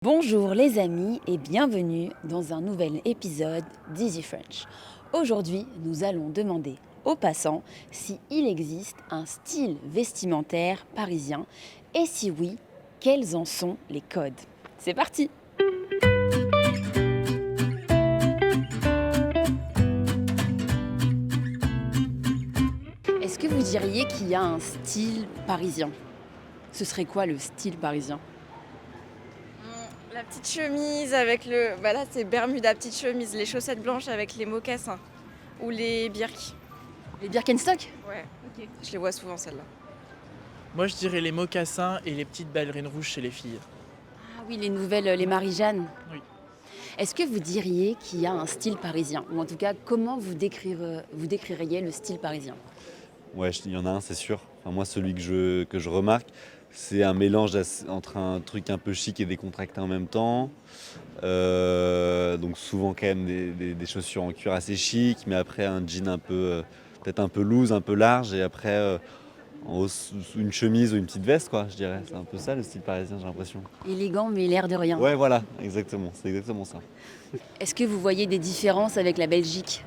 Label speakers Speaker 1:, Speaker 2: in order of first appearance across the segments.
Speaker 1: Bonjour les amis et bienvenue dans un nouvel épisode d'Easy French. Aujourd'hui, nous allons demander aux passants s'il existe un style vestimentaire parisien et si oui, quels en sont les codes. C'est parti! Est-ce que vous diriez qu'il y a un style parisien? Ce serait quoi le style parisien?
Speaker 2: La petite chemise avec le... Bah là, c'est Bermuda, petite chemise, les chaussettes blanches avec les mocassins. Ou les birks.
Speaker 1: Les Birkenstock?
Speaker 2: Ouais, je les vois souvent, celles-là.
Speaker 3: Moi, je dirais les mocassins et les petites ballerines rouges chez les filles.
Speaker 1: Ah oui, les nouvelles, les Marie-Jeanne.
Speaker 3: Oui.
Speaker 1: Est-ce que vous diriez qu'il y a un style parisien? Ou en tout cas, comment vous décririez le style parisien?
Speaker 4: Ouais, il y en a un, c'est sûr. Enfin, moi, celui que je remarque, c'est un mélange entre un truc un peu chic et décontracté en même temps. Donc souvent quand même des chaussures en cuir assez chic, mais après un jean un peu, peut-être un peu loose, un peu large, et après en haut une chemise ou une petite veste, quoi, je dirais. C'est un peu ça le style parisien, j'ai l'impression.
Speaker 1: Élégant mais l'air de rien.
Speaker 4: Ouais, voilà, exactement, c'est exactement ça.
Speaker 1: Est-ce que vous voyez des différences avec la Belgique?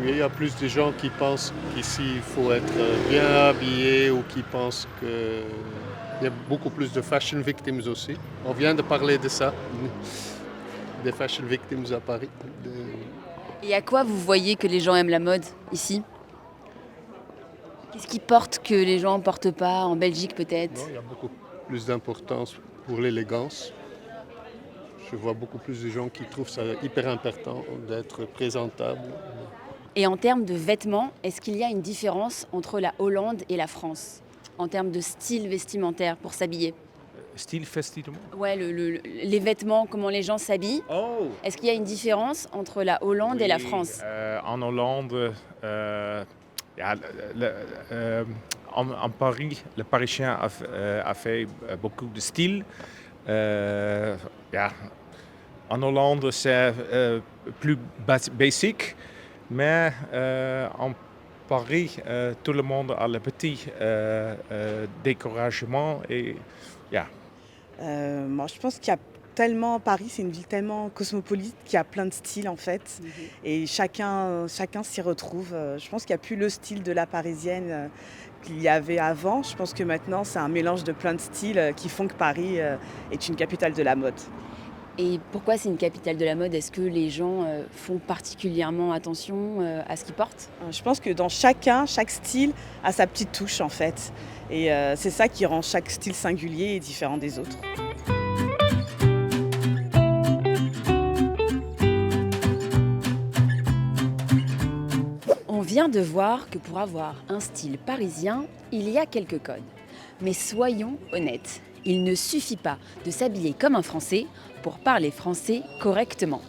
Speaker 5: Il y a plus de gens qui pensent qu'ici il faut être bien habillé ou qui pensent qu'il y a beaucoup plus de fashion victims aussi. On vient de parler de ça, des fashion victims à Paris.
Speaker 1: Et à quoi vous voyez que les gens aiment la mode ici? Qu'est-ce qu'ils portent que les gens ne portent pas en Belgique peut-être?
Speaker 5: Non, il y a beaucoup plus d'importance pour l'élégance. Je vois beaucoup plus de gens qui trouvent ça hyper important d'être présentable.
Speaker 1: Et en termes de vêtements, est-ce qu'il y a une différence entre la Hollande et la France en termes de style vestimentaire pour s'habiller?
Speaker 6: Style vestimentaire.
Speaker 1: Ouais, les vêtements, comment les gens s'habillent.
Speaker 6: Oh,
Speaker 1: Est-ce qu'il y a une différence entre la Hollande et la France?
Speaker 6: En Hollande, ja, en Paris, le Parisien a fait beaucoup de style. Ja, en Hollande, c'est plus basique, mais en Paris, tout le monde a le petit décoration et ja.
Speaker 7: Moi, je pense qu'il y a tellement, Paris, c'est une ville tellement cosmopolite qu'il y a plein de styles en fait. Et chacun s'y retrouve. Je pense qu'il n'y a plus le style de la parisienne qu'il y avait avant. Je pense que maintenant, c'est un mélange de plein de styles qui font que Paris est une capitale de la mode.
Speaker 1: Et pourquoi c'est une capitale de la mode? Est-ce que les gens font particulièrement attention à ce qu'ils portent?
Speaker 7: Je pense que dans chaque style a sa petite touche en fait. Et c'est ça qui rend chaque style singulier et différent des autres.
Speaker 1: On vient de voir que pour avoir un style parisien, il y a quelques codes. Mais soyons honnêtes, il ne suffit pas de s'habiller comme un Français pour parler français correctement.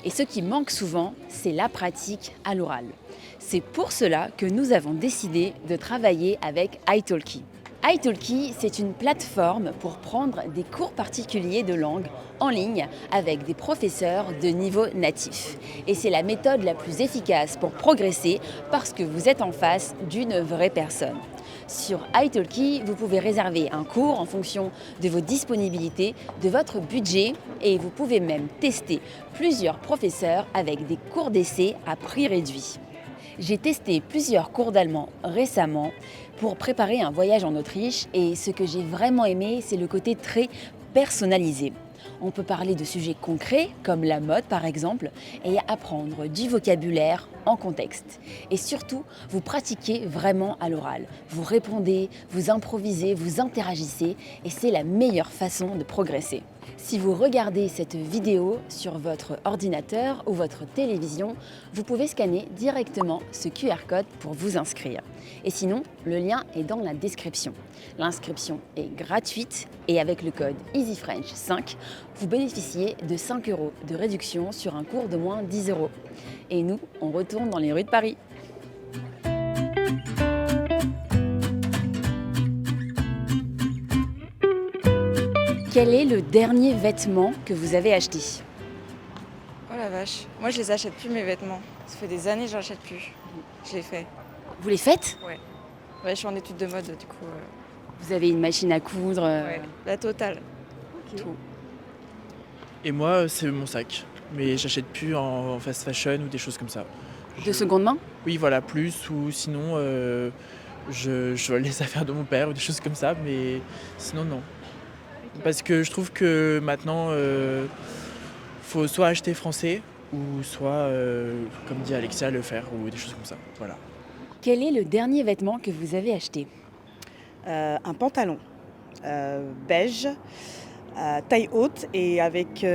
Speaker 1: Et ce qui manque souvent, c'est la pratique à l'oral. C'est pour cela que nous avons décidé de travailler avec italki. italki, c'est une plateforme pour prendre des cours particuliers de langue en ligne avec des professeurs de niveau natif. Et c'est la méthode la plus efficace pour progresser parce que vous êtes en face d'une vraie personne. Sur italki, vous pouvez réserver un cours en fonction de vos disponibilités, de votre budget et vous pouvez même tester plusieurs professeurs avec des cours d'essai à prix réduit. J'ai testé plusieurs cours d'allemand récemment pour préparer un voyage en Autriche et ce que j'ai vraiment aimé, c'est le côté très personnalisé. On peut parler de sujets concrets comme la mode par exemple et apprendre du vocabulaire en contexte. Et surtout, vous pratiquez vraiment à l'oral. Vous répondez, vous improvisez, vous interagissez et c'est la meilleure façon de progresser. Si vous regardez cette vidéo sur votre ordinateur ou votre télévision, vous pouvez scanner directement ce QR code pour vous inscrire. Et sinon, le lien est dans la description. L'inscription est gratuite et avec le code EasyFrench5, vous bénéficiez de 5 € de réduction sur un cours de moins 10 €. Et nous, on retourne dans les rues de Paris. Quel est le dernier vêtement que vous avez acheté?
Speaker 2: Oh la vache. Moi, je les achète plus, mes vêtements. Ça fait des années que je n'achète plus. Je les fais.
Speaker 1: Vous les faites?
Speaker 2: Ouais, je suis en études de mode, du coup.
Speaker 1: Vous avez une machine à coudre
Speaker 2: La totale.
Speaker 1: tout.
Speaker 3: Et moi, c'est mon sac. Mais j'achète plus en fast fashion ou des choses comme ça.
Speaker 1: De seconde main?
Speaker 3: Oui, voilà, plus. Ou sinon, je vole les affaires de mon père ou des choses comme ça. Mais sinon, non. Parce que je trouve que maintenant, faut soit acheter français ou soit, comme dit Alexia, le faire ou des choses comme ça. Voilà.
Speaker 1: Quel est le dernier vêtement que vous avez acheté?
Speaker 7: Un pantalon beige, taille haute et avec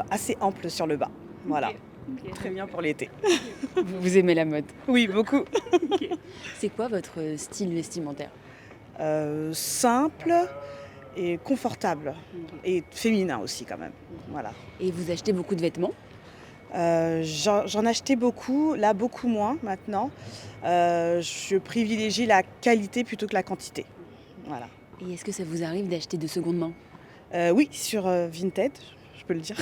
Speaker 7: assez ample sur le bas. Voilà, très bien pour l'été.
Speaker 1: Vous aimez la mode?
Speaker 7: Oui, beaucoup.
Speaker 1: C'est quoi votre style vestimentaire?
Speaker 7: Simple et confortable et féminin aussi quand même. Voilà.
Speaker 1: Et vous achetez beaucoup de vêtements?
Speaker 7: J'en achetais beaucoup, là beaucoup moins maintenant. Je privilégie la qualité plutôt que la quantité. Voilà.
Speaker 1: Et est-ce que ça vous arrive d'acheter de seconde main?
Speaker 7: Oui, sur Vinted, je peux le dire.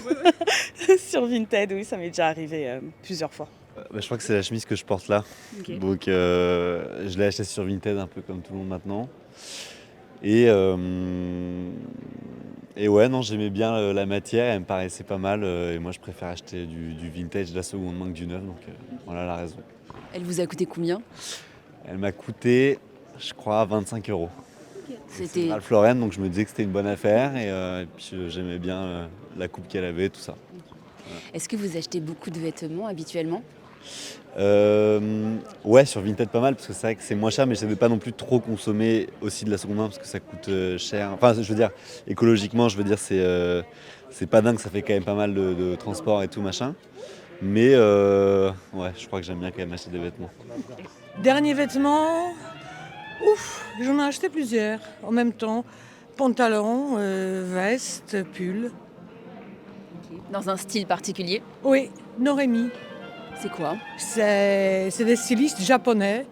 Speaker 7: Sur Vinted, oui, ça m'est déjà arrivé plusieurs fois.
Speaker 4: Je crois que c'est la chemise que je porte là. Donc je l'ai achetée sur Vinted un peu comme tout le monde maintenant. Et ouais, non, j'aimais bien la matière, elle me paraissait pas mal. Et moi, je préfère acheter du vintage de la seconde main que du neuf. Donc voilà la raison.
Speaker 1: Elle vous a coûté combien?
Speaker 4: Elle m'a coûté, je crois, 25 €.
Speaker 1: C'était
Speaker 4: Ralph Lauren, donc je me disais que c'était une bonne affaire. Et puis j'aimais bien la coupe qu'elle avait, tout ça.
Speaker 1: Est-ce que vous achetez beaucoup de vêtements habituellement?
Speaker 4: Ouais, sur Vinted pas mal, parce que c'est vrai que c'est moins cher, mais je ne pas non plus trop consommer aussi de la seconde main, parce que ça coûte cher. Enfin, je veux dire, écologiquement, c'est pas dingue, ça fait quand même pas mal de transport et tout, machin. Mais ouais, je crois que j'aime bien quand même acheter des vêtements.
Speaker 8: Dernier vêtement, j'en ai acheté plusieurs en même temps. Pantalon, veste, pull.
Speaker 1: Dans un style particulier?
Speaker 8: Oui, Noremi.
Speaker 1: C'est quoi?
Speaker 8: C'est des stylistes japonais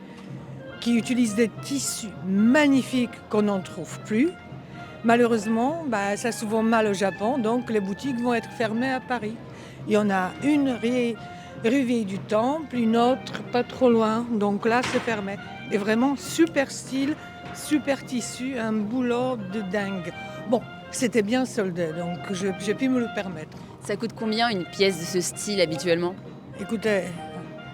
Speaker 8: qui utilisent des tissus magnifiques qu'on n'en trouve plus. Malheureusement, ça se vend mal au Japon, donc les boutiques vont être fermées à Paris. Il y en a une rue Vieille du Temple, une autre pas trop loin, donc là c'est fermé. Et vraiment super style, super tissu, un boulot de dingue. Bon, c'était bien soldé, donc j'ai pu me le permettre.
Speaker 1: Ça coûte combien une pièce de ce style habituellement?
Speaker 8: Écoutez,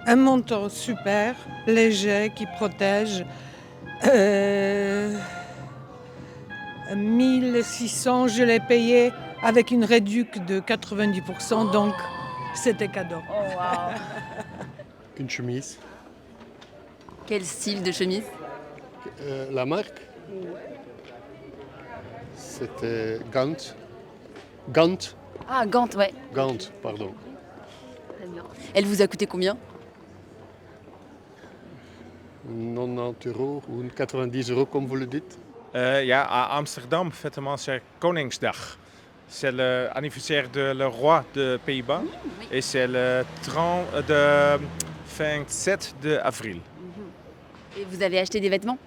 Speaker 8: un manteau super, léger, qui protège. 1600, je l'ai payé avec une réduction de 90%, donc c'était cadeau.
Speaker 1: Oh wow.
Speaker 5: Une chemise.
Speaker 1: Quel style de chemise?
Speaker 5: La marque, c'était Gant. Gant,
Speaker 1: Ah, Gant, ouais.
Speaker 5: Gant, pardon.
Speaker 1: Très bien. Elle vous a coûté combien?
Speaker 5: 90 € ou 90 € comme vous le dites.
Speaker 6: Ja, à Amsterdam, fêtement, c'est Koningsdag. C'est l'anniversaire de le roi des Pays-Bas et c'est le 27 avril.
Speaker 1: Et vous avez acheté des vêtements?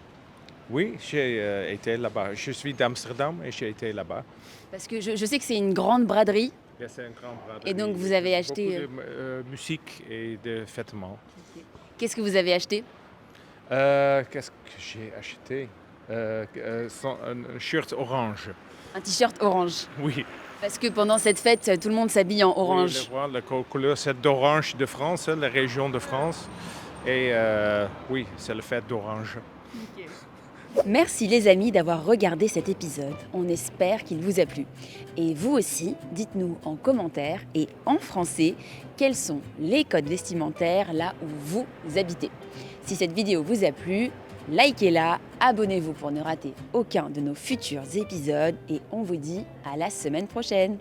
Speaker 6: Oui, j'ai été là-bas. Je suis d'Amsterdam et j'ai été là-bas.
Speaker 1: Parce que je sais que c'est une grande braderie.
Speaker 6: C'est un grand braderie.
Speaker 1: Et donc vous avez acheté...
Speaker 6: Beaucoup de musique et de vêtements.
Speaker 1: Qu'est-ce que vous avez acheté?
Speaker 6: Qu'est-ce que j'ai acheté? Un shirt orange.
Speaker 1: Un t-shirt orange.
Speaker 6: Oui.
Speaker 1: Parce que pendant cette fête, tout le monde s'habille en orange.
Speaker 6: Oui, la couleur, c'est d'orange de France, la région de France. Et oui, c'est le fête d'orange.
Speaker 1: Merci les amis d'avoir regardé cet épisode. On espère qu'il vous a plu. Et vous aussi, dites-nous en commentaire et en français quels sont les codes vestimentaires là où vous habitez. Si cette vidéo vous a plu, likez-la, abonnez-vous pour ne rater aucun de nos futurs épisodes et on vous dit à la semaine prochaine.